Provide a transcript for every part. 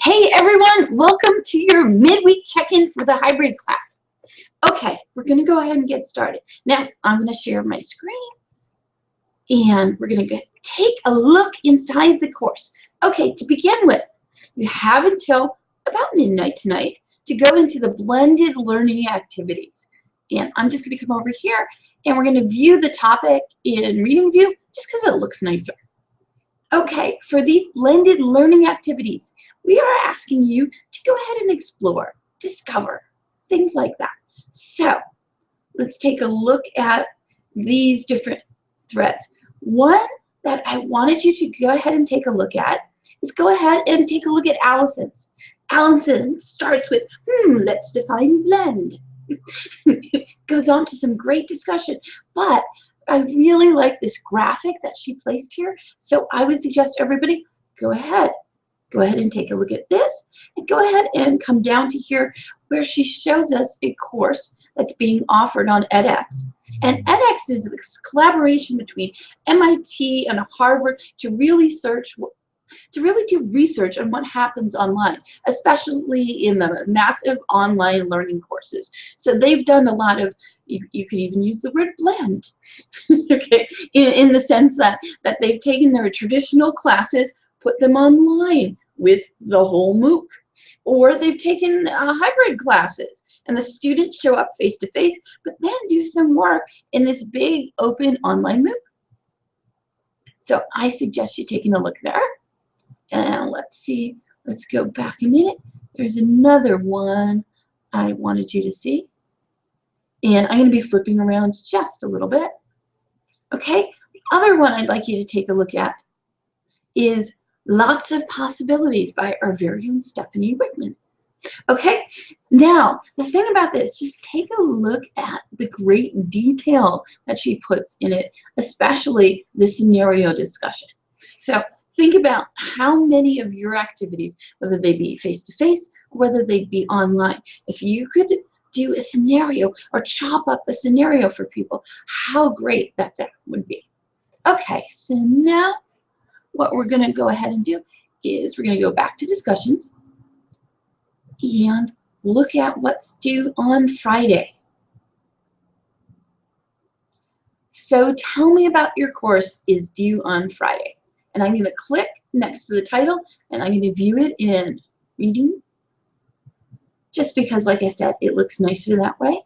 Hey everyone, welcome to your midweek check-in for the hybrid class. Okay, we're going to go ahead and get started. Now, I'm going to share my screen and we're going to take a look inside the course. Okay, to begin with, you have until about midnight tonight to go into the blended learning activities. And I'm just going to come over here and we're going to view the topic in reading view just because it looks nicer. Okay, for these blended learning activities, we are asking you to go ahead and explore, discover, things like that. So let's take a look at these different threads. One that I wanted you to go ahead and take a look at is go ahead and take a look at Allison's. Allison starts with, let's define blend. Goes on to some great discussion, but I really like this graphic that she placed here, so I would suggest everybody go ahead and take a look at this, and go ahead and come down to here where she shows us a course that's being offered on edX. And edX is this collaboration between MIT and Harvard to really do research on what happens online, especially in the massive online learning courses. So they've done a lot of, you could even use the word blend, okay, in the sense that they've taken their traditional classes, put them online with the whole MOOC, or they've taken hybrid classes and the students show up face-to-face, but then do some work in this big open online MOOC. So I suggest you taking a look there. And let's see, let's go back a minute. There's another one I wanted you to see. And I'm going to be flipping around just a little bit. Okay, the other one I'd like you to take a look at is Lots of Possibilities by our very own Stephanie Whitman. Okay, now the thing about this, just take a look at the great detail that she puts in it, especially the scenario discussion. So think about how many of your activities, whether they be face-to-face or whether they be online, if you could do a scenario or chop up a scenario for people, how great that would be. Okay, so now what we're going to go ahead and do is we're going to go back to discussions and look at what's due on Friday. So tell me about your course is due on Friday. And I'm going to click next to the title and I'm going to view it in reading, just because, like I said, it looks nicer that way.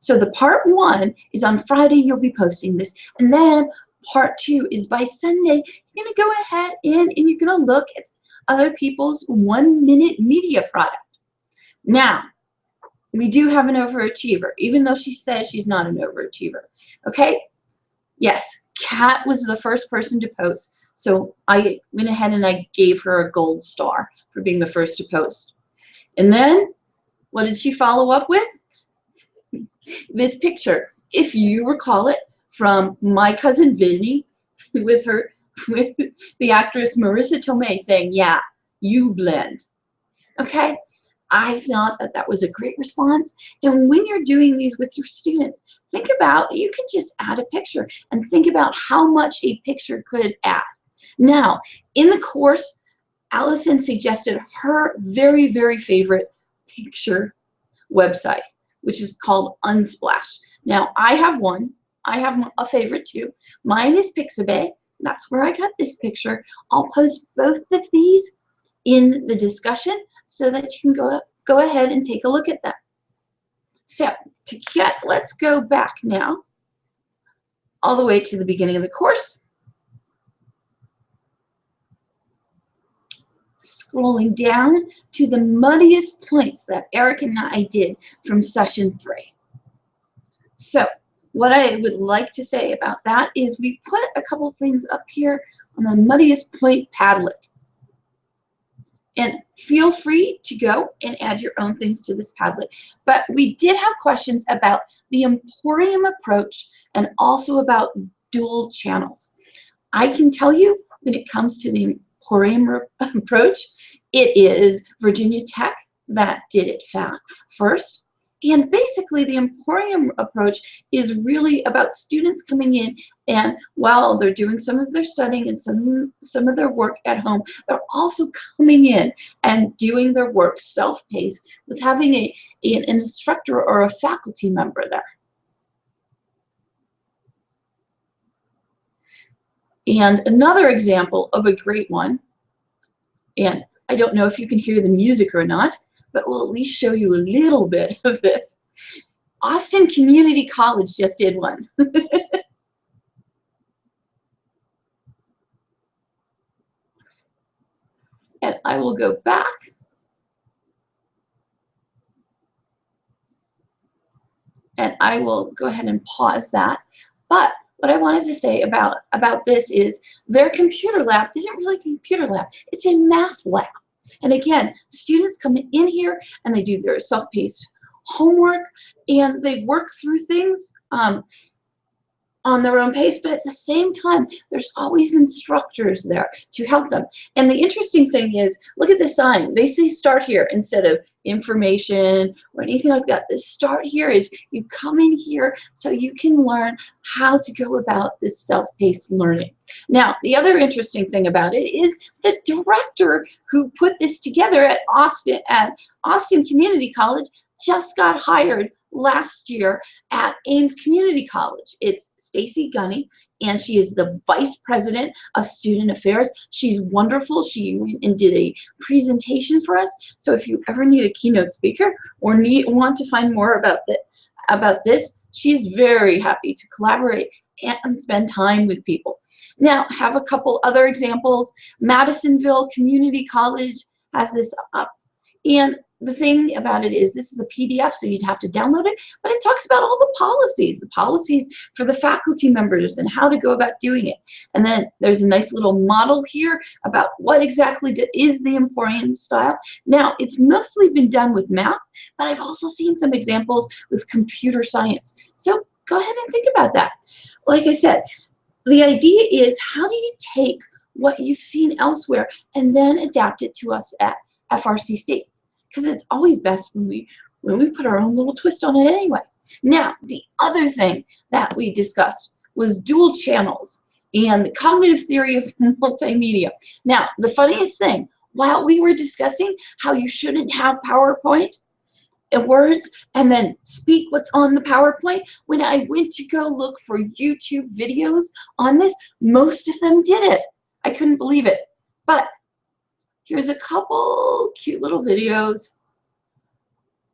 So the part 1 is on Friday, you'll be posting this, and then part 2 is by Sunday. You're going to go ahead and you're going to look at other people's 1-minute media product. Now, we do have an overachiever, even though she says she's not an overachiever. Okay? Yes, Kat was the first person to post. So I went ahead and I gave her a gold star for being the first to post. And then, what did she follow up with? This picture, if you recall it, from My Cousin Vinny with the actress Marissa Tomei saying, yeah, you blend. Okay? I thought that was a great response. And when you're doing these with your students, think about, you can just add a picture and think about how much a picture could add. Now, in the course, Allison suggested her very, very favorite picture website, which is called Unsplash. Now, I have one. I have a favorite too. Mine is Pixabay. That's where I got this picture. I'll post both of these in the discussion so that you can go ahead and take a look at them. So, let's go back now all the way to the beginning of the course. Scrolling down to the muddiest points that Eric and I did from session 3. So what I would like to say about that is we put a couple things up here on the muddiest point Padlet. And feel free to go and add your own things to this Padlet. But we did have questions about the Emporium approach and also about dual channels. I can tell you when it comes to the Emporium approach, it is Virginia Tech that did it first. And basically, the Emporium approach is really about students coming in, and while they're doing some of their studying and some of their work at home, they're also coming in and doing their work self-paced with having an instructor or a faculty member there. And another example of a great one, and I don't know if you can hear the music or not, but we'll at least show you a little bit of this. Austin Community College just did one. And I will go back. And I will go ahead and pause that. But what I wanted to say about this is their computer lab isn't really a computer lab. It's a math lab. And again, students come in here and they do their self-paced homework and they work through things on their own pace, but at the same time, there's always instructors there to help them. And the interesting thing is, look at the sign. They say start here instead of information or anything like that. The start here is you come in here so you can learn how to go about this self-paced learning. Now, the other interesting thing about it is the director who put this together at Austin Community College just got hired last year at Ames Community College. It's Stacy Gunny, and she is the Vice President of Student Affairs. She's wonderful. She went and did a presentation for us. So if you ever need a keynote speaker or want to find more about this, she's very happy to collaborate and spend time with people. Now, have a couple other examples. Madisonville Community College has this up, and the thing about it is this is a PDF, so you'd have to download it, but it talks about all the policies for the faculty members and how to go about doing it. And then there's a nice little model here about what exactly is the Emporium style. Now, it's mostly been done with math, but I've also seen some examples with computer science. So go ahead and think about that. Like I said, the idea is how do you take what you've seen elsewhere and then adapt it to us at FRCC? Because it's always best when we put our own little twist on it anyway. Now, the other thing that we discussed was dual channels and the cognitive theory of multimedia. Now, the funniest thing, while we were discussing how you shouldn't have PowerPoint and words and then speak what's on the PowerPoint, when I went to go look for YouTube videos on this, most of them did it. I couldn't believe it. But here's a couple cute little videos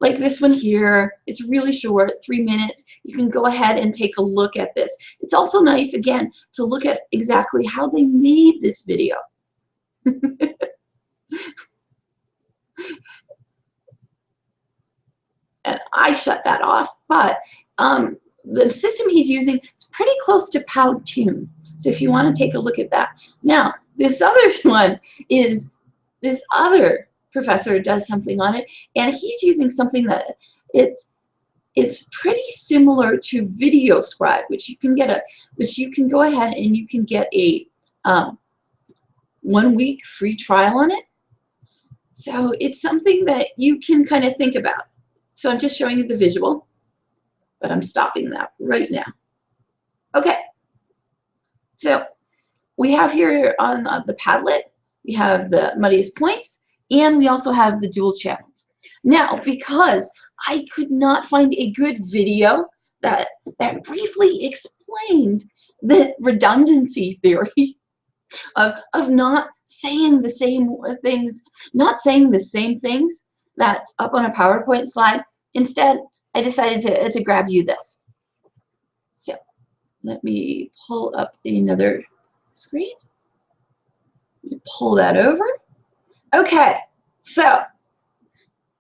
like this one here. It's really short, 3 minutes. You can go ahead and take a look at this. It's also nice, again, to look at exactly how they made this video. And I shut that off, but the system he's using is pretty close to Powtoon. So if you want to take a look at that. Now, this other one is this other professor does something on it, and he's using something that it's pretty similar to VideoScribe, which you can go ahead and you can get a 1 week free trial on it. So it's something that you can kind of think about. So I'm just showing you the visual, but I'm stopping that right now. Okay. So we have here on the Padlet, we have the muddiest points, and we also have the dual channels. Now, because I could not find a good video that briefly explained the redundancy theory of not saying the same things, that's up on a PowerPoint slide. Instead, I decided to grab you this. So let me pull up another screen. Pull that over. Okay, so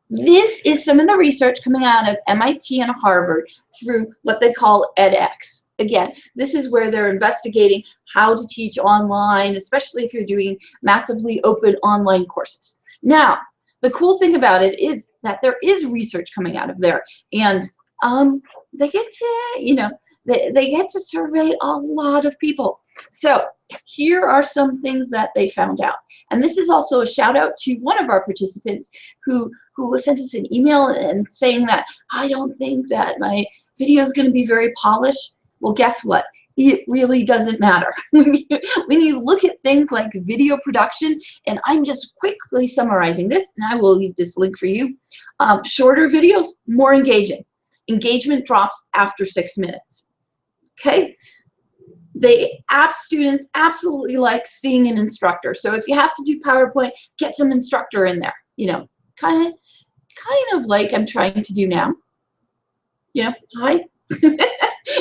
this is some of the research coming out of MIT and Harvard through what they call edX. Again, this is where they're investigating how to teach online, especially if you're doing massively open online courses. Now, the cool thing about it is that there is research coming out of there, and they get to, They get to survey a lot of people. So here are some things that they found out. And this is also a shout out to one of our participants who sent us an email and saying that, I don't think that my video is going to be very polished. Well, guess what? It really doesn't matter. When you look at things like video production, and I'm just quickly summarizing this, and I will leave this link for you. Shorter videos, more engaging. Engagement drops after 6 minutes. Okay? Students absolutely like seeing an instructor. So if you have to do PowerPoint, get some instructor in there. You know, kind of like I'm trying to do now. You know, hi.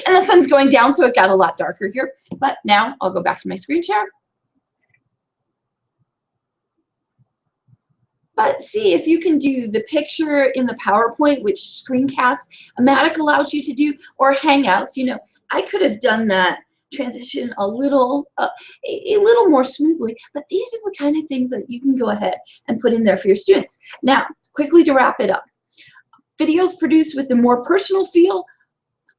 And the sun's going down, so it got a lot darker here. But now I'll go back to my screen share. But see if you can do the picture in the PowerPoint, which screencast Amatic allows you to do, or Hangouts. You know, I could have done that transition a little more smoothly, but these are the kind of things that you can go ahead and put in there for your students. Now, quickly to wrap it up, videos produced with the more personal feel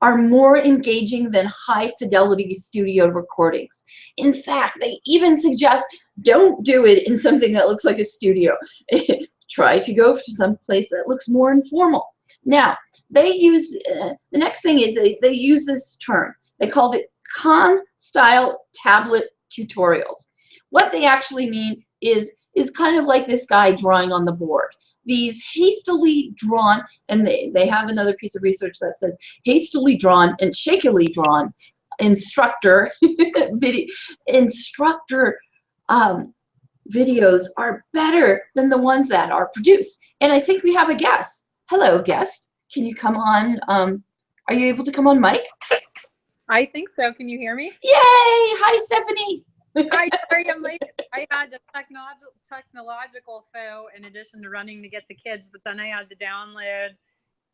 are more engaging than high fidelity studio recordings. In fact, they even suggest don't do it in something that looks like a studio. Try to go to some place that looks more informal. Now, they use, the next thing is they use this term. They called it con-style tablet tutorials. What they actually mean is kind of like this guy drawing on the board. These hastily drawn, and they have another piece of research that says hastily drawn and shakily drawn instructor videos are better than the ones that are produced. And I think we have a guest. Hello, guest. Can you come on? Are you able to come on mic? I think so. Can you hear me? Yay! Hi, Stephanie. Hi, sorry, I'm late. I had a technological foe in addition to running to get the kids, but then I had to download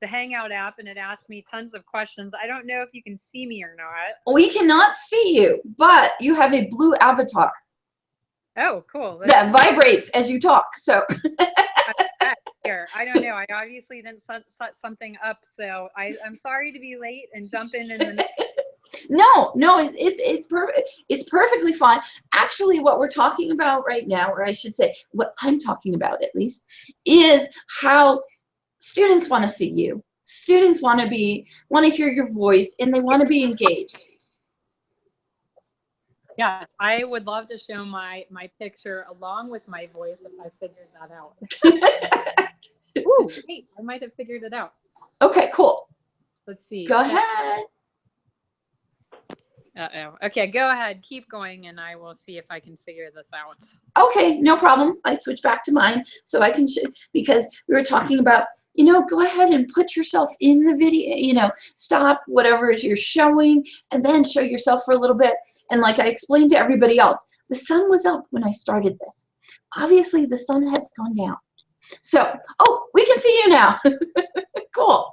the Hangout app and it asked me tons of questions. I don't know if you can see me or not. We cannot see you, but you have a blue avatar. Oh, cool. That vibrates as you talk. So here, I don't know. I obviously didn't set something up, so I'm sorry to be late and jump in the next. No, it's perfect. It's perfectly fine. Actually, what we're talking about right now, or I should say, what I'm talking about at least, is how students want to see you. Students want to hear your voice, and they want to be engaged. Yeah, I would love to show my picture along with my voice if I figured that out. Ooh, wait, I might have figured it out. Okay, cool. Let's see. Go ahead. Uh-oh. Okay, go ahead. Keep going, and I will see if I can figure this out. Okay, no problem. I switch back to mine so I can because we were talking about, you know, go ahead and put yourself in the video, you know, stop whatever it is you're showing and then show yourself for a little bit. And like I explained to everybody else, the sun was up when I started this. Obviously, the sun has gone down. So, oh, we can see you now. Cool.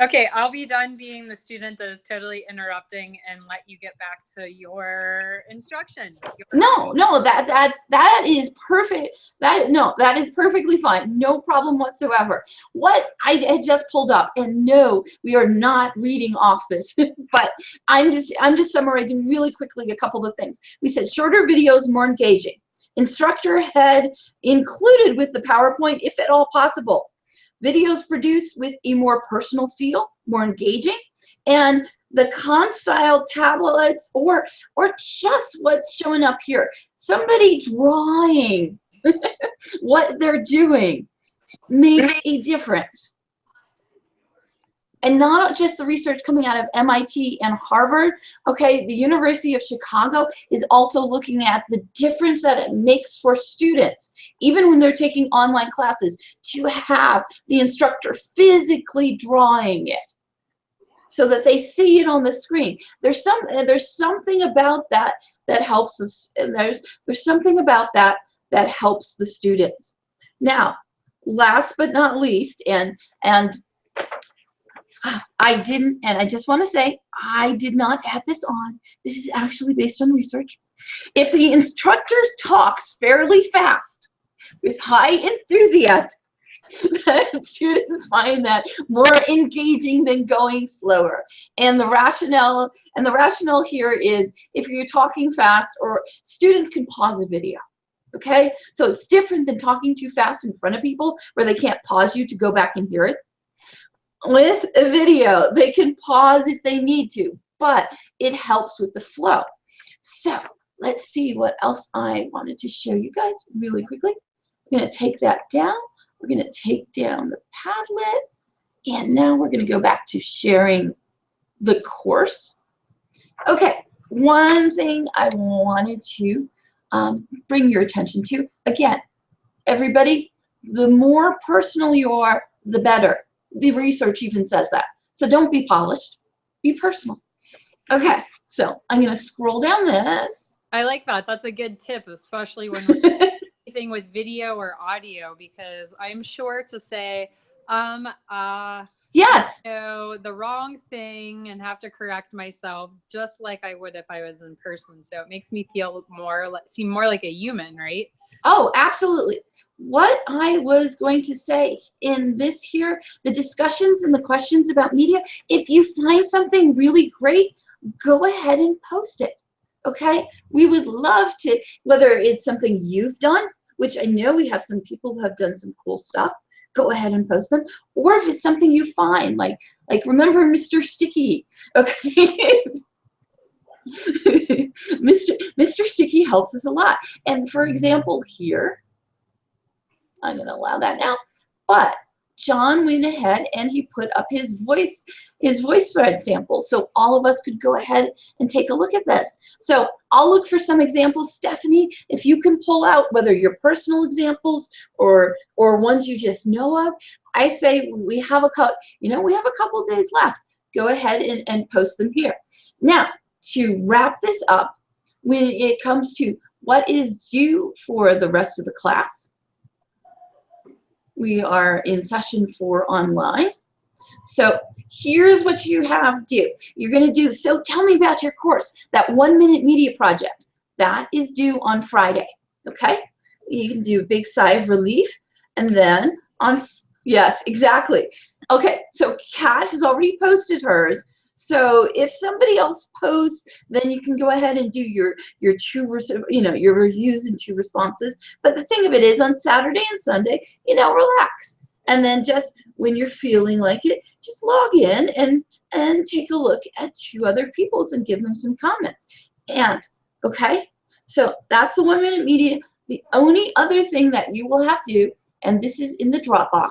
Okay, I'll be done being the student that is totally interrupting and let you get back to your instruction. No, that is perfect. That is perfectly fine. No problem whatsoever. What I had just pulled up, and no, we are not reading off this, but I'm just summarizing really quickly a couple of things. We said shorter videos, more engaging. Instructor head included with the PowerPoint, if at all possible. Videos produced with a more personal feel, more engaging, and the con-style tablets or just what's showing up here. Somebody drawing what they're doing makes a difference. And not just the research coming out of MIT and Harvard, okay, the University of Chicago is also looking at the difference that it makes for students, even when they're taking online classes, to have the instructor physically drawing it so that they see it on the screen. There's something about that helps us, and there's something about that helps the students. Now, last but not least, and I just want to say, I did not add this on. This is actually based on research. If the instructor talks fairly fast with high enthusiasm, Students find that more engaging than going slower. And the rationale here is if you're talking fast, or students can pause a video. Okay, so it's different than talking too fast in front of people where they can't pause you to go back and hear it. With a video, they can pause if they need to, but it helps with the flow. So let's see what else I wanted to show you guys really quickly. I'm going to take that down. We're going to take down the Padlet, and now we're going to go back to sharing the course. Okay, one thing I wanted to bring your attention to, again, everybody, the more personal you are, the better. The research even says that. So don't be polished, be personal. Okay, so I'm going to scroll down this. I like that. That's a good tip, especially when we're doing anything with video or audio, because I'm sure to say, yes, know the wrong thing and have to correct myself just like I would if I was in person. So it makes me seem more like a human, right? Oh, absolutely. What I was going to say in this here, the discussions and the questions about media, if you find something really great, go ahead and post it. Okay? We would love to, whether it's something you've done, which I know we have some people who have done some cool stuff, go ahead and post them. Or if it's something you find, like remember Mr. Sticky, okay? Mr. Sticky helps us a lot. And for example here, I'm going to allow that now, but John went ahead and he put up his voice thread sample, so all of us could go ahead and take a look at this. So I'll look for some examples. Stephanie, if you can pull out whether your personal examples or ones you just know of, I say we have a couple days left. Go ahead and post them here. Now, to wrap this up, when it comes to what is due for the rest of the class, we are in session 4 online. So here's what you have to do. You're going to do, so tell me about your course, that 1-minute media project. That is due on Friday, okay? You can do a big sigh of relief. And then on, yes, exactly. Okay, so Kat has already posted hers. So if somebody else posts, then you can go ahead and do your your reviews and 2 responses. But the thing of it is, on Saturday and Sunday, relax. And then just when you're feeling like it, just log in and take a look at 2 other people's and give them some comments. And okay, so that's the 1-minute media. The only other thing that you will have to do, and this is in the Dropbox,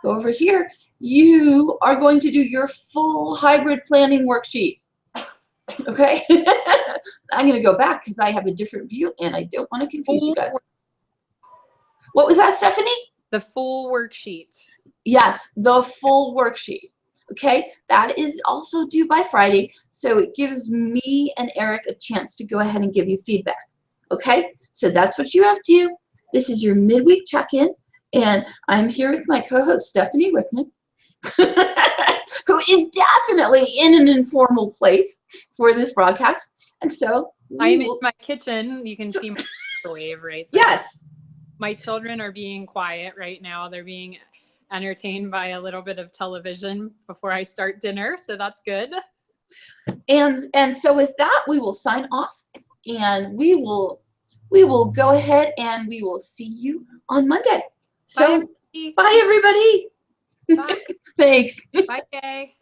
go over here. You are going to do your full hybrid planning worksheet. Okay? I'm going to go back because I have a different view and I don't want to confuse you guys. What was that, Stephanie? The full worksheet. Yes, the full worksheet. Okay? That is also due by Friday, so it gives me and Eric a chance to go ahead and give you feedback. Okay? So that's what you have to do. This is your midweek check-in, and I'm here with my co-host, Stephanie Wickman, who is definitely in an informal place for this broadcast. And so I'm in my kitchen. You can see my microwave right there. Yes. My children are being quiet right now. They're being entertained by a little bit of television before I start dinner, so that's good. And so with that, we will sign off, and we will go ahead and we will see you on Monday. So Bye, bye everybody. Bye. Thanks. Bye, Kay.